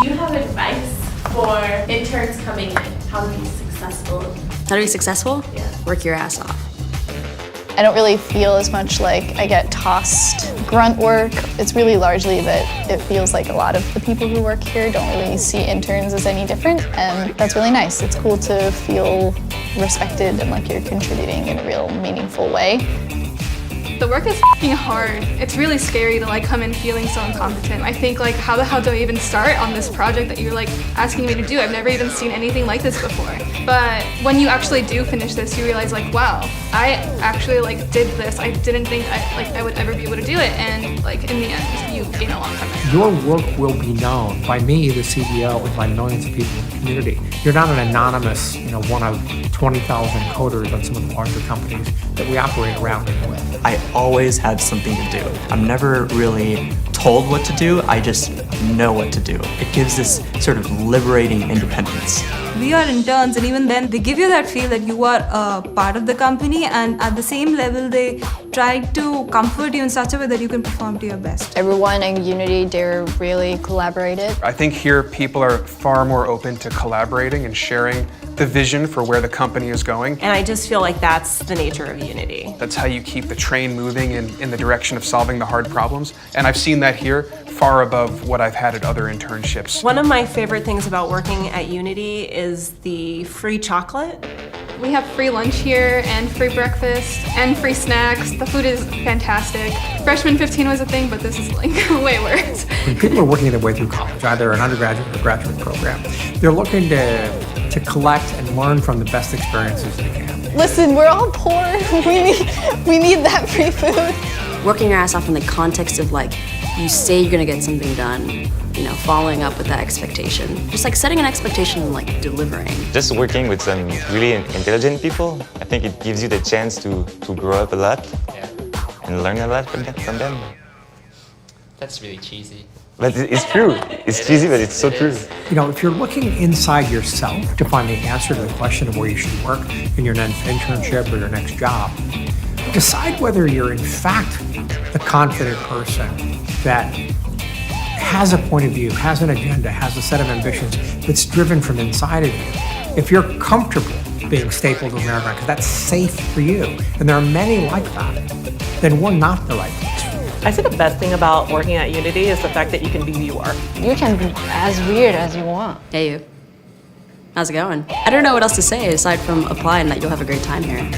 Do you have advice for interns coming in? How to be successful? How to be successful? Yeah. Work your ass off. I don't really feel as much like I get tossed grunt work. It's really largely that it feels like a lot of the people who work here don't really see interns as any different, and that's really nice. It's cool to feel respected and like you're contributing in a real meaningful way. The work is f***ing hard. It's really scary to like come in feeling so incompetent. I think like how the hell do I even start on this project that you're like asking me to do? I've never even seen anything like this before. But when you actually do finish this, you realize like, wow, I actually like did this. I didn't think I would ever be able to do it, and like in the end, you gain a lot from it. Your work will be known by me, the CEO, and by millions of people in the community. You're not an anonymous, one of 20,000 coders on some of the larger companies that we operate around with. I always have something to do. I'm never really told what to do, I just know what to do. It gives this sort of liberating independence. We are interns, and even then they give you that feel that you are a part of the company, and at the same level they try to comfort you in such a way that you can perform to your best. Everyone in Unity, they're really collaborative. I think here people are far more open to collaborating and sharing the vision for where the company is going. And I just feel like that's the nature of Unity. That's how you keep the train moving in the direction of solving the hard problems. And I've seen that here far above what I've had at other internships. One of my favorite things about working at Unity is the free chocolate. We have free lunch here, and free breakfast, and free snacks. The food is fantastic. Freshman 15 was a thing, but this is like way worse. When people are working their way through college, either an undergraduate or graduate program, they're looking to collect and learn from the best experiences they can. Listen, we're all poor. We need that free food. Working your ass off in the context of like, you say you're gonna get something done, following up with that expectation. Just like setting an expectation and like delivering. Just working with some really intelligent people, I think it gives you the chance to grow up a lot and learn a lot from them. That's really cheesy. But it's true. It's cheesy, but it's so true. If you're looking inside yourself to find the answer to the question of where you should work in your next internship or your next job, decide whether you're in fact the confident person that has a point of view, has an agenda, has a set of ambitions that's driven from inside of you. If you're comfortable being stapled to America, because that's safe for you, and there are many like that, then we're not the right place. I think the best thing about working at Unity is the fact that you can be who you are. You can be as weird as you want. Hey you, how's it going? I don't know what else to say aside from apply and that you'll have a great time here.